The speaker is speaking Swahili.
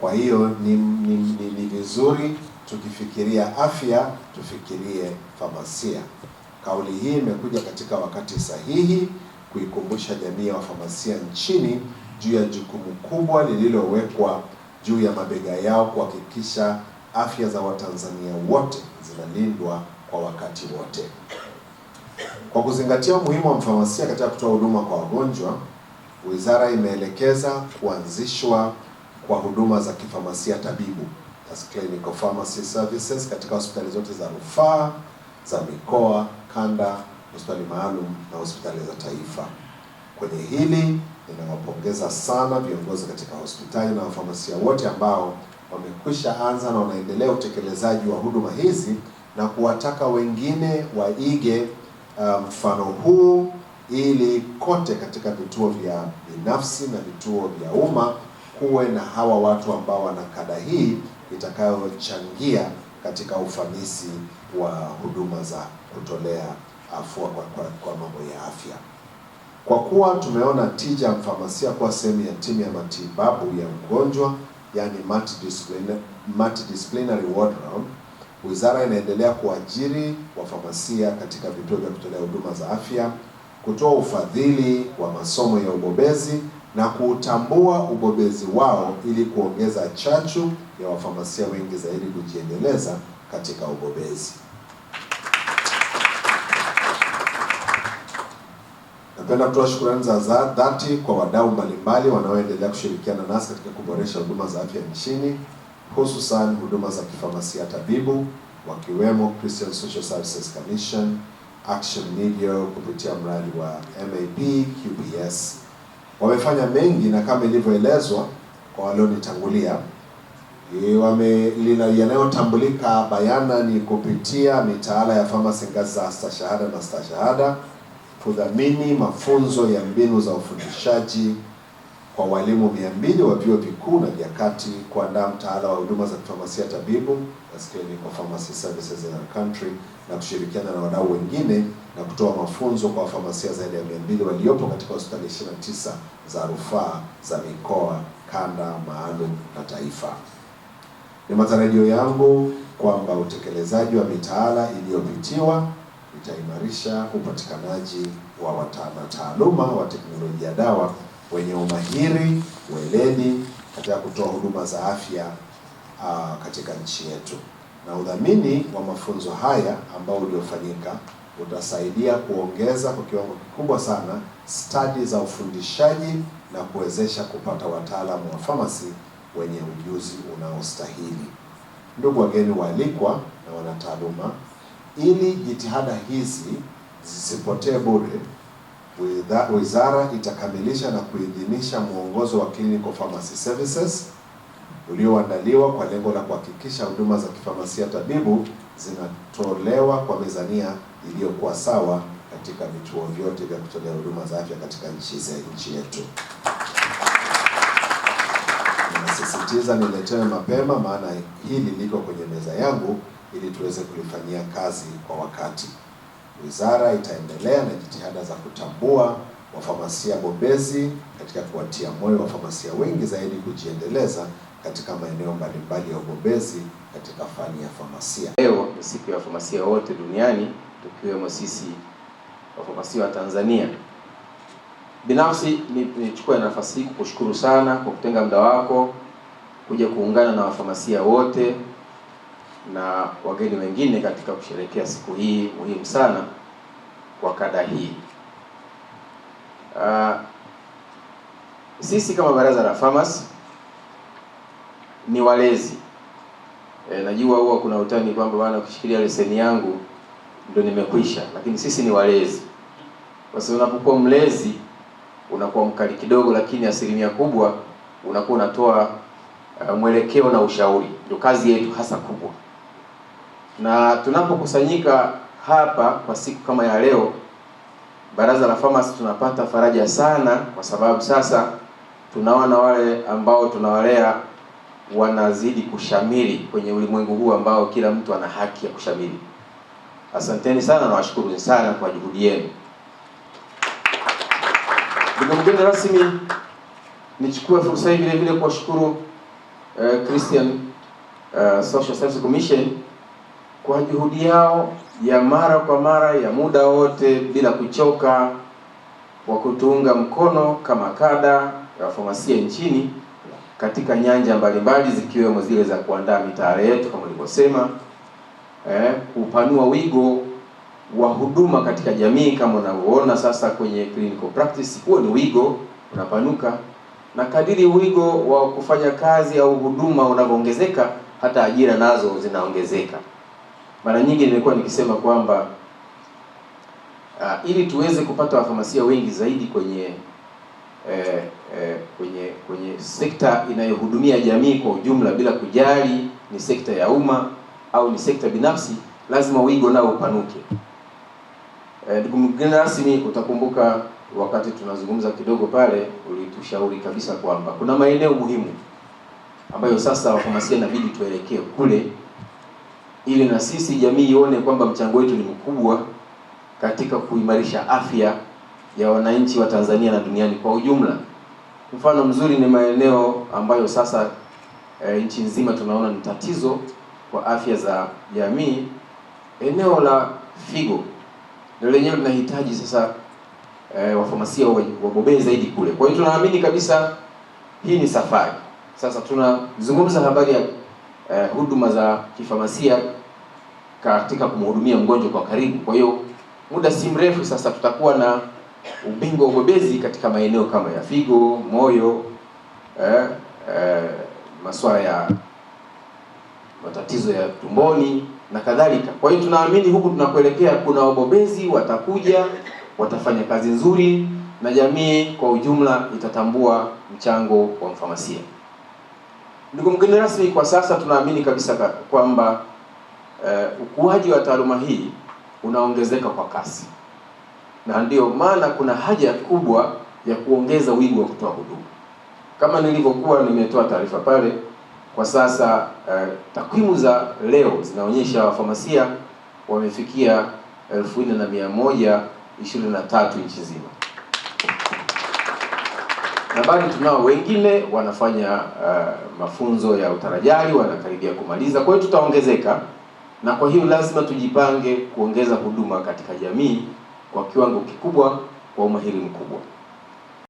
Kwa hiyo ni vizuri tukifikiria afya tufikirie famasia. Kauli hii imekuja katika wakati sahihi kuikumbusha jamii ya wafamasia nchini juu ya jukumu kubwa lililowekwa juu ya mabega yao kuhakikisha afya za Watanzania wote zinalindwa kwa wakati wote. Kwa kuzingatia umuhimu wa mfamasia katika kutoa huduma kwa wagonjwa, Wizara imeelekeza kuanzishwa kwa huduma za kifamasia tabibu, as clinical pharmacy services, katika hospitali zote za rufaa, za mikoa, kanda, hospitali maalum na hospitali za taifa. Kwenye hili ninawapongeza sana viongozi katika hospitali na wafamasia wote ambao wamekwisha anza na wanaendelea utekelezaji wa huduma hizi, na kuwataka wengine waige mfano huu ili kote katika vituo vya binafsi na vituo vya umma kuwe na hawa watu ambao wana kada hii itakayochangia katika ufanisi wa huduma za kutolea afua kwa mambo ya afya. Kwa kuwa tumeona tija mfamasia kuwa sehemu ya timu ya matibabu ya mgonjwa, yani multidisciplinary ward round, Wizara inaendelea kuajiri wafamasia katika vituo vya kutolea huduma za afya, kutoa ufadhili wa masomo ya ubobezi na kuutambua ubobezi wao ili kuongeza chachu ya wafamasia wengi zaidi kujiendeleza katika ubobezi. Napenda kutoa shukrani za dhati kwa wadau mbalimbali wanaoendelea kushirikiana nasi katika kuboresha huduma za afya nchini, hususan huduma za kifamasia tabibu, wakiwemo Christian Social Services Commission, Action Media kupitia mradi wa MAP QPS. Wamefanya mengi, na kama ilivyoelezwa kwa walionitangulia, yanayotambulika bayana ni kupitia mitaala ya pharmacy ngazi za stashahada na stashahada, kudhamini mafunzo ya mbinu za ufundishaji kwa walimu 200 wa vyuo vikuu na vya kati, kuandaa mtaala wa huduma za kifamasia tabibu, as clinical pharmacy services in our country, na kushirikiana na wadau wengine na kutoa mafunzo kwa wafamasia zaidi ya 200 waliopo katika hospitali 29 za rufaa za mikoa, kanda, maalum na taifa. Ni matarajio yangu kwamba utekelezaji wa mitaala iliyopitiwa itaimarisha upatikanaji wa wataaluma wa teknolojia dawa wenye umahiri, weledi katika kutoa huduma za afya katika nchi yetu. Na udhamini wa mafunzo haya ambao uliofanyika utasaidia kuongeza kwa kiwango kikubwa sana stadi za ufundishaji na kuwezesha kupata wataalamu wa pharmacy wenye ujuzi unaostahili. Ndugu wageni waalikwa na wanataaluma, ili jitihada hizi zisipotee bure, Wizara itakamilisha na kuidhinisha mwongozo wa Clinical Pharmacy Services ulioandaliwa kwa lengo la kuhakikisha huduma za kifamasia tabibu zinatolewa kwa mizania iliyokuwa sawa katika vituo vyote vya kutolea huduma za afya katika nchi yetu. Ninasisitiza niletewe mapema, maana hili liko kwenye meza yangu ili tuweze kulifanyia kazi kwa wakati. Wizara itaendelea na jitihada za kutambua wafamasia bobezi katika kuwatia moyo wafamasia wengi zaidi kujiendeleza katika maeneo mbalimbali ya ubobezi katika fani ya famasia. Leo ni siku ya wafamasia wote duniani, tukiwemo sisi wafamasia wa Tanzania. Binafsi nichukue nafasi hii kukushukuru sana kwa kutenga muda wako kuja kuungana na wafamasia wote na wageni wengine katika kusherehekea siku hii muhimu sana kwa kada hii. Sisi kama Baraza la Pharmacy ni walezi. Najua huwa kuna utani kwamba bwana ukishikilia leseni yangu ndio nimekwisha, lakini sisi ni walezi. Kwa sababu unapokuwa mlezi unakuwa mkali kidogo, lakini asilimia kubwa unakuwa unatoa mwelekeo na ushauri. Ndio kazi yetu hasa kubwa. Na tunapokusanyika hapa kwa siku kama ya leo, Baraza la Pharmacy tunapata faraja sana, kwa sababu sasa tunaona wale ambao tunawalea wanazidi kushamiri kwenye ulimwengu huu ambao kila mtu ana haki ya kushamiri. Asanteni sana na washukuru sana kwa juhudi yenu. Ndugu mgeni rasmi, nichukue fursa hii vile vile kuwashukuru Christian Social Service Commission kwa juhudi yao ya mara kwa mara ya muda wote bila kuchoka wa kutuunga mkono kama kada ya famasia nchini katika nyanja mbalimbali zikiwemo zile za kuandaa mitaala yetu kama nilivyosema, kupanua wigo wa huduma katika jamii kama unavyoona sasa kwenye clinical practice. Huo ni wigo unapanuka, na kadiri wigo wa kufanya kazi au huduma unavyoongezeka hata ajira nazo zinaongezeka. Mara nyingi nimekuwa nikisema kwamba ili tuweze kupata wafamasia wengi zaidi kwenye sekta inayohudumia jamii kwa ujumla bila kujali ni sekta ya umma au ni sekta binafsi, lazima wigo nao upanuke. Ndugu mgeni rasmi, utakumbuka wakati tunazungumza kidogo pale ulitushauri kabisa kwamba kuna maeneo muhimu ambayo sasa wafamasia inabidi tuelekee kule ili na sisi jamii ione kwamba mchango wetu ni mkubwa katika kuimarisha afya ya wananchi wa Tanzania na duniani kwa ujumla. Mfano mzuri ni maeneo ambayo sasa nchi nzima tunaona ni tatizo kwa afya za jamii. Eneo la figo ndio lenyewe linahitaji sasa wafamasia wabobee zaidi kule. Kwa hiyo tunaamini kabisa hii ni safari. Sasa tunazungumza habari ya huduma za kifamasia katika kumhudumia mgonjwa kwa karibu. Kwa hiyo muda si mrefu sasa tutakuwa na ubingwa ubobezi katika maeneo kama ya figo, moyo, masuala ya matatizo ya tumboni na kadhalika. Kwa hiyo tunaamini huku tunakoelekea kuna wabobezi watakuja, watafanya kazi nzuri na jamii kwa ujumla itatambua mchango wa mfamasia. Ndugu mgeni rasmi, kwa sasa tunaamini kabisa kwamba ukuaji wa taaluma hii unaongezeka kwa kasi, na ndio maana kuna haja kubwa ya kuongeza wigo wa kutoa huduma. Kama nilivyokuwa nimetoa taarifa pale, kwa sasa takwimu za leo zinaonyesha wafamasia wamefikia 4123 nchi nzima, na bado tunao wengine wanafanya mafunzo ya utarajali, wanakaribia kumaliza. Kwa hiyo tutaongezeka, na kwa hiyo lazima tujipange kuongeza huduma katika jamii kwa kiwango kikubwa, kwa umahiri mkubwa.